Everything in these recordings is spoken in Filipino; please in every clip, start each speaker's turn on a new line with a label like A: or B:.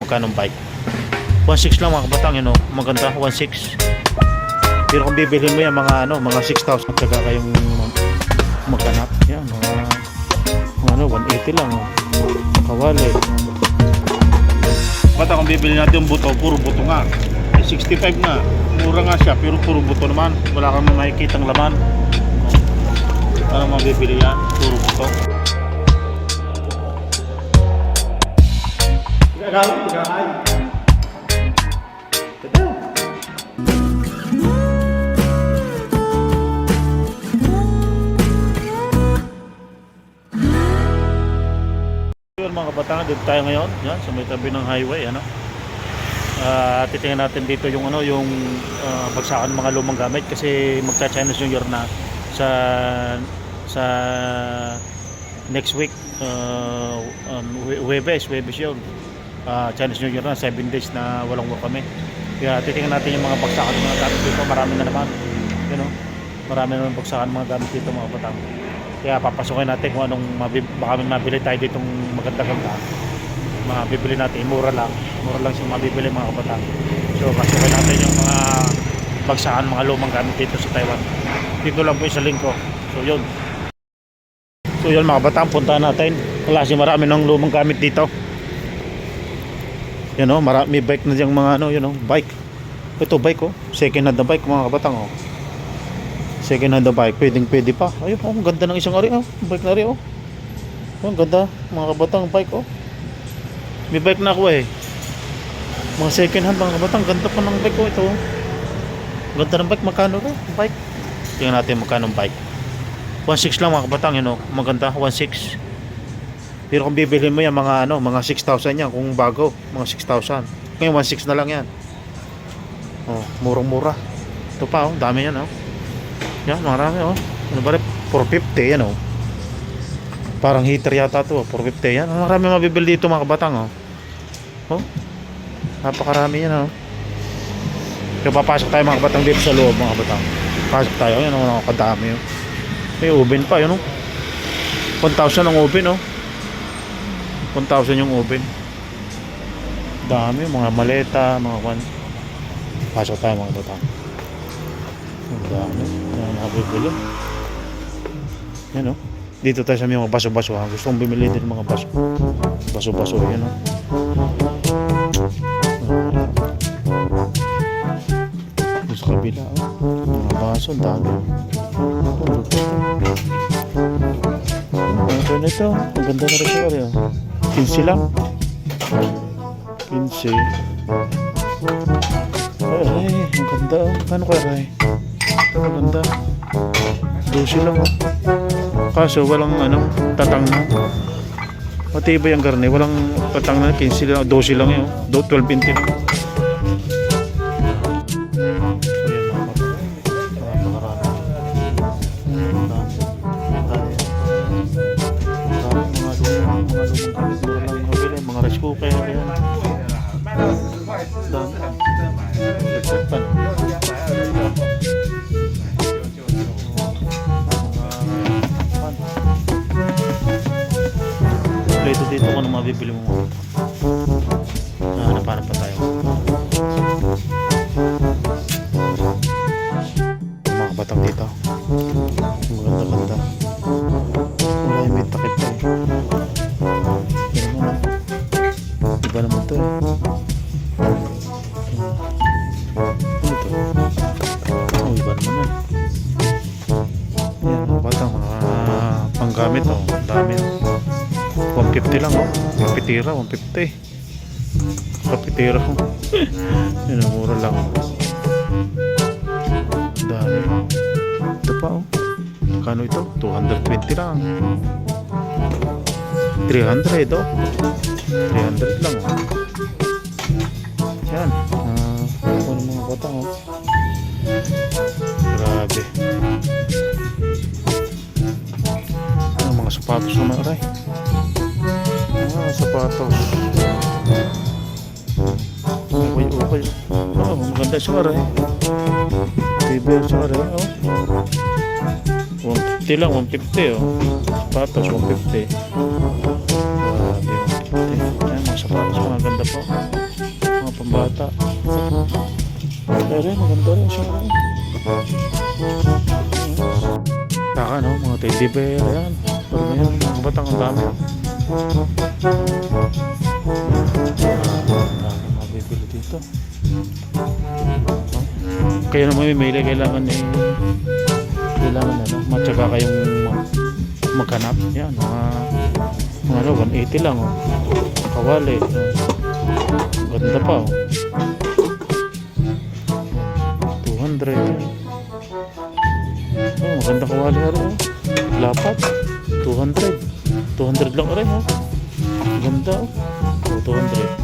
A: Magkano bike? 1.6 lang mga kabatang, yun, oh. Maganda, 1.6. Pero kung bibilhin mo yan mga mga 6,000, taga kayong maghanap. Yan, mga 180 lang, oh. Kawali. Bata kung bibili natin yung buto, puro buto nga. 65 nga. Mura nga siya, pero puro buto naman. Wala kang makikitang laman. Ano mabibili yan? Puro buto. Gagawin. Ito. Yun mga kabataan, dito tayo ngayon. Yan, sa may tabi ng highway, ano. Titingnan natin dito yung yung bagsakan ng mga lumang gamit kasi magka-Chinese New Year na sa next week, Huwebes yun. Chinese New Year na, 7 days na walang work kami. Kaya titingnan natin yung mga bagsakan ng mga gamit dito. Marami na naman, marami na naman bagsakan ng mga gamit dito mga kabataan. Kaya papasukin natin kung anong baka may mabili tayo ditong maganda-ganda. Mabibili natin, mura lang siya mabibili mga kabataan. So pasukin natin yung mga bagsakan, mga lumang gamit dito sa Taiwan. Dito lang po yung sa lingko. So yun mga kabataan, puntahan natin kasi marami ng lumang gamit dito. Yan o, may bike na diyang mga bike. Ito bike oh, second hand na bike mga kabataan oh. Second hand na bike, pwede pa. Ayun oh, ang ganda ng isang ari oh, bike na rin oh. Ang ganda mga kabataan bike oh. May bike na ako eh. Mga second hand mga kabatang, ganda pa ng bike ko ito. Ganda ng bike, magkano ito? Bike. Tingnan natin magkano bike. 1.6 lang mga kabatang, maganda, 1.6. Pero kung bibilhin mo yan mga mga 6,000 yan kung bago, mga 6,000. Ngayon 1.6 na lang yan. Oh, murang-mura. Ito pa oh, dami yan oh. Yan, marami oh. Ano ba rin? 450 yan oh. Parang heater yata to, 450 yan. Marami mabibili dito mga kabatang oh. Oh. Napakarami yan oh. Kaya papasok tayo mga kabatang dito sa loob mga kabatang. Pasok tayo, yan oh, kadami oh. May oven pa, yun oh. 1,000 ang oven oh. 1,000 yung oven. Dami, mga maleta, mga kwan. Pasok tayo mga kabatang. Ang dami, yan nakabibili. Yan oh. Dito tayo sa mga baso-baso ha. Gusto kong bumili din mga baso. Baso-baso yan ha. Sa kabila mga baso, dami. Ano ito? Ang ganda na rin siya. 15 lang. 15. Ay, ang ganda. Paano kaya rin? Ang ganda. 12 lang. Kaso walang tatang na. Matibay ang garne, walang tatang na. 15 lang, 12 lang yun. 12-20 lang. Mga rice cooker yan. Ito dito kung ano mabibili mo. Hanap-hanap pa tayo. Mga kabatang dito. Maganda-ganda. Wala yung may takip pa eh. Iba naman ito eh. Ano ito? Oh, iba naman eh. Yan, mga kabatang. Panggamit oh. Dami oh. 150 lang oh. Kapitira, 150. Kapitira oh. Yan, mura lang oh. Dami. Ito pa oh. Kano ito? 220 lang. 300 oh. 300 lang oh. Yan. Ano mga batang oh. Grabe. Ano mga sapatos naman aray. Sapatos. Okay. Oh, maganda siya aray. Bibir siya aray oh. 150 lang, 150 oh. Sapatos 150. Grabe 150. Yan mga sapatos, mga ganda po. pang bata. Pero rin, maganda rin siya. Saka no, mga teddy bear, yan. Pero ngayon, mga batang ang dami. Mabibili dito. Kaya naman mamimili, kailangan ano, matyaga kayong maghanap. Yan, mga 180 lang, oh. Kawali, ganda pa, oh. 200. Oh, maganda kawali rin, oh. Lapat 200 lang rin, oh. Ganda, oh. 200.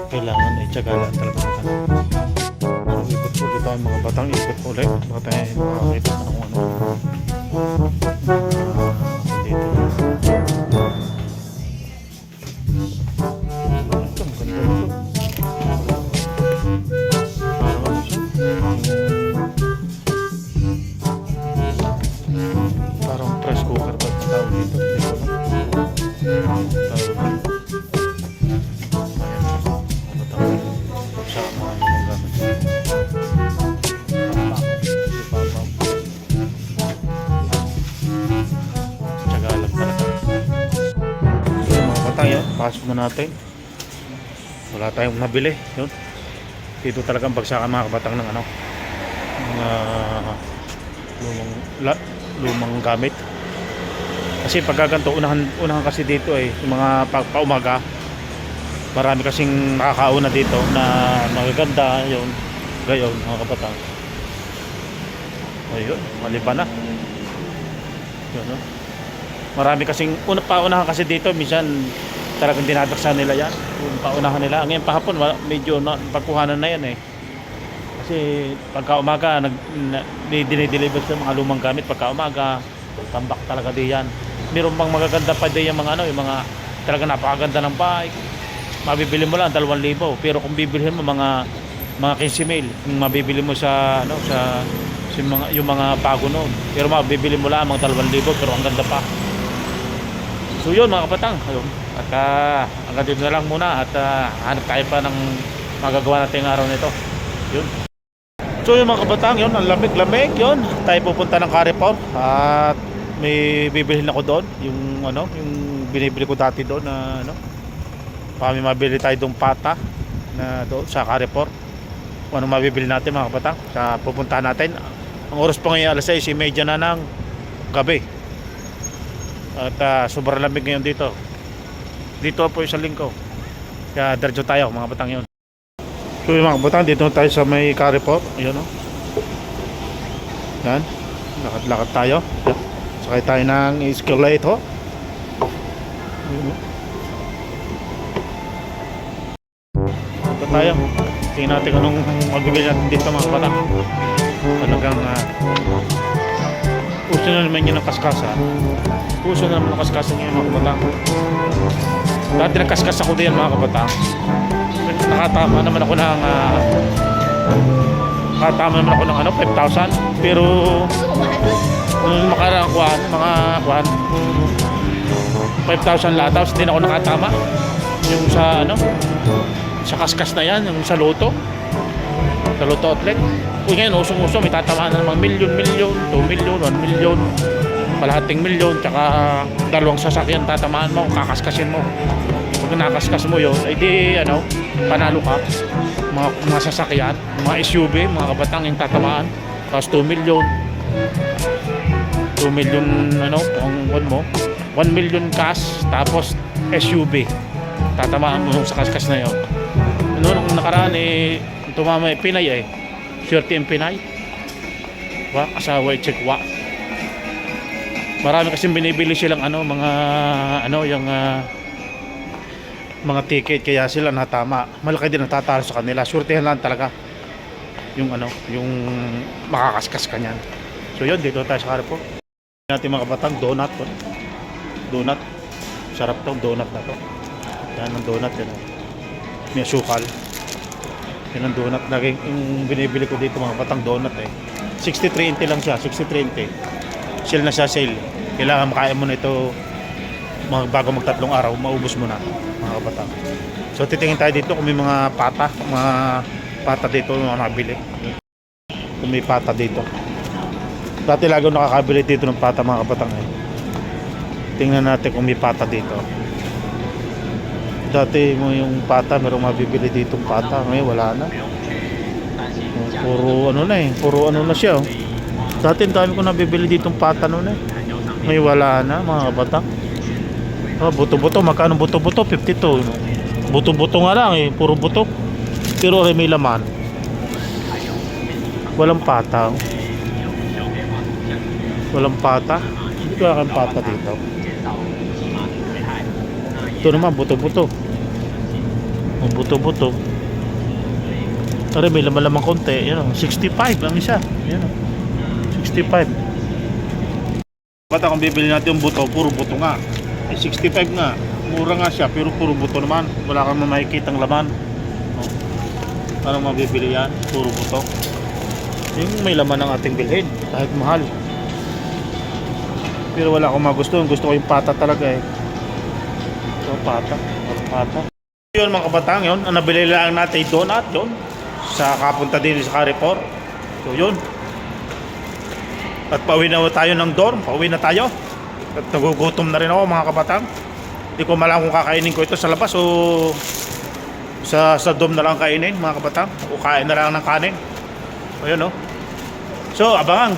A: Kailangan ay tiyagalan talaga maghanap. So ikot ulit tayo mga batang, ikot ulit baka tayo makakita na kung ano dito. Ito ang ganda nito. Parang ano siya, parang press cooker ba ang tawag dito? Pasok na natin. Wala tayong nabili. Yun. Dito talagang bagsakan mga kabatang ng ano, mga lumang gamit. Kasi pagkaganto, unahan kasi dito yung mga paumaga. Marami kasing nakakauna dito na magaganda. Yun. Gayon mga kabatang. Ayun, maliban na. Yun, no? Marami kasing paunahan kasi dito, minsan talagang dinadaksan nila yan kung paunahan nila. Ngayon pahapon medyo pagkuhanan na yan kasi pagka umaga dinideliver sa mga lumang gamit. Pagka umaga tambak talaga di yan. Meron pang magaganda pa din yung mga yung mga talagang napakaganda ng bike. Mabibili mo lang 2,000, pero kung bibilhin mo mga 15,000 kung mabibili mo sa yung mga bago noon. Pero mabibili mo lang mga 2,000 pero ang ganda pa. So yun mga kapatang, at hanggang dito na lang muna at hanap tayo pa ng magagawa natin araw nito. Yun. So yung mga kabatang, yun, ang lamig-lamig, yun. Tayo pupunta ng Carrefour at may bibilhin ako doon, yung binibili ko dati doon na may mabili tayo doon pata na doon sa Carrefour. Kung anong mabibili natin mga kabatang, sa pupuntahan natin. Ang oras pa ngayon alas 6:30 na ng gabi. At sobrang lamig ngayon dito. Dito po yung sa lingko. Kaya diretso tayo mga batang yun. So yung mga batang, dito tayo sa may Carrefour. Yun o. Yan. Lakad-lakad tayo. Yan. Sakay tayo ng escalator. Yun o. Dito tayo. Tingnan natin anong magbibili natin dito mga batang. Talagang uso na naman yun ang kaskasa. Uso na naman ang kaskasa ngayon mga kabatang. Dati nagkaskas ako din mga kabatang. Nakatama naman ako ng 5,000. Pero nung makaraang mga 5,000 lahat. Tapos hindi na ako nakatama. Yung sa kaskas na yan, yung sa loto. Sa loto outlet. Uy, ngayon usong-uso, may tatamaan na namang milyon, 2 milyon, 1 milyon, kalahating milyon, tsaka 2 sasakyan tatamaan mo, kakaskasin mo. Pag nakaskas mo yun, ay di panalo ka. Mga sasakyan, mga SUV, mga kabatang yung tatamaan. Tapos 2 milyon, 2 milyon ang mo, 1 milyon cash, tapos SUV tatamaan mo sa kaskas na yun. Nung nakaraan tumama Pinay swerte yung Pinay. Asawa checkwa. Marami kasi binibili silang mga ticket, kaya sila natama. Malaki din natatalo sa kanila. Swertehan lang talaga yung makakaskas ka niyan. So yun, dito tayo sa Carrefour. Natin mga kabatang, donut donut. Sarap to, donut na to. Yan ang donut yan. May asukal. Yan ang donut. Yung binibili ko dito mga batang donut eh. 60-30 lang siya, 60-30. Sale na siya, sale. Kailangan makain mo na ito bago magtatlong araw, maubos mo na mga kabatang. So titingin tayo dito kung may mga pata dito na nabili. Kung may pata dito. Dati lagi nakakabili dito ng pata mga kabatang eh. Tingnan natin kung may pata dito. Dati mo yung pata, merong mabibili dito pata. Ngayon wala na. Puro ano na eh. Puro ano na siya oh. Dati dami ko nabibili dito pata noon eh. Ngayon wala na mga kabatang. Oh, buto-buto. Magkano buto-buto? 52. No? Buto-buto nga lang eh. Puro buto. Pero may laman. Walang pata. Walang pata. Hindi ko aking pata dito. Ito naman, buto-buto. Oh, buto-buto. Pero may laman-laman konti. Yan o. 65 ang isa. Yan o. 65. Bata kung bibili natin yung buto, puro buto nga. Eh, 65 nga. Mura nga siya, pero puro buto naman. Wala kang makikitang laman. Oh. Paano mabibili yan? Puro buto. Yung may laman ng ating bilhin. Kahit mahal. Pero wala akong magustuhan. Gusto ko yung pata talaga eh. Ito, pata. Pata. Yun mga kabatang, yun. Ang nabili lang natin yung donut, yun. Sa kapunta din sa Carrefour. So yun. At pauwi na tayo ng dorm. Pauwi na tayo. At nagugutom na rin ako mga kabatang. Hindi ko malang kung kakainin ko ito sa labas o sa dorm na lang kainin mga kabatang. O kain na lang ng kanin. O yun o. So abangan.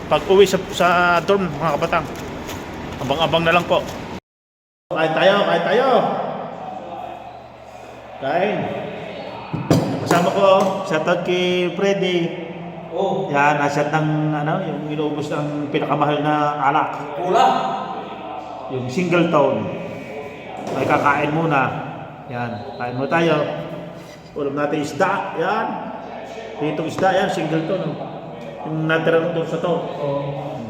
A: Pag uwi sa dorm mga kabatang. Abang-abang na lang po. Kain tayo, kain tayo. Kain. Kasama ko, shoutout kay Freddy.
B: Oh.
A: Yan, asyat ng ano, yung inuubos ng pinakamahal na alak.
B: Pula.
A: Yung single tone. Ay kakain muna. Yan, kain mo tayo. Ulam natin isda. Yan. Itong isda yan, single tone. Yung natira doon sa to.
B: Oh.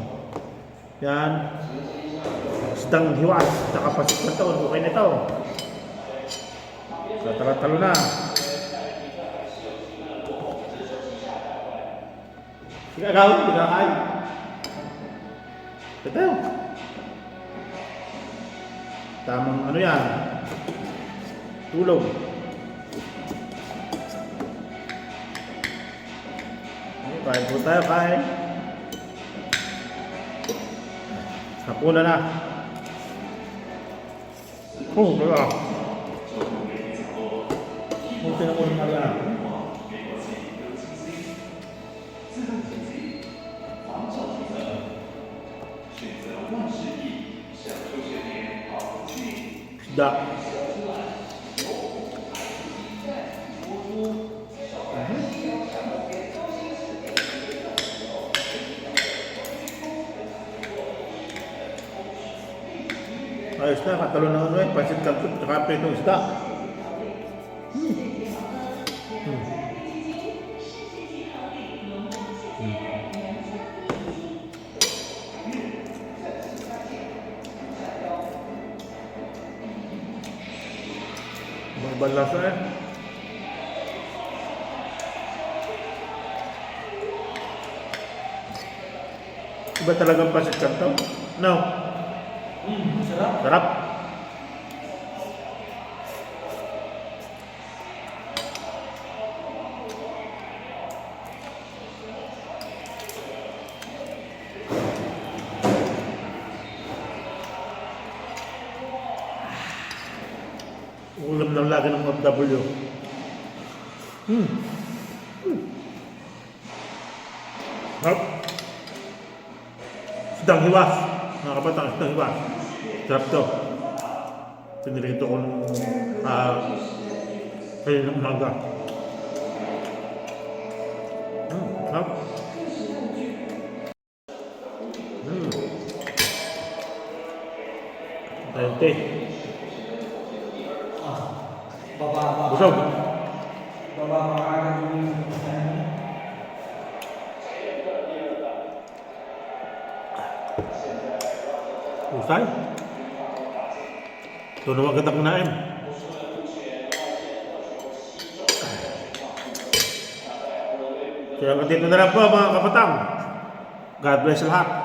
A: Yan. Isdang hiwas. Saka pasik na to. Okay na to. So, talo na. Sige, gawin. Hindi ka kain. Ito. Tamang ano yan. Tulog. Kain po tayo, kain. Hapunan na. Oh, wala. Buti na po ng mga. Isda. Ayos na, katalo na ano eh, pansit kalkut, tsaka pritong isda. Ibang lasa eh. Iba talagang pansit kalkut? No.
B: Sarap.
A: Sarap. Ulam ng lagi ng OFW. Sarap. Isdang hiwas. Mga kabatang, isdang hiwas. Sarap to. Pinilito ko nung kayo ng umaga. Sarap. Tente.
B: Baba.
A: Busog.
B: Baba makanan yung
A: Usay. Ito na magandang kinain. Kaya dito na lang po mga kapatang. God bless lahat.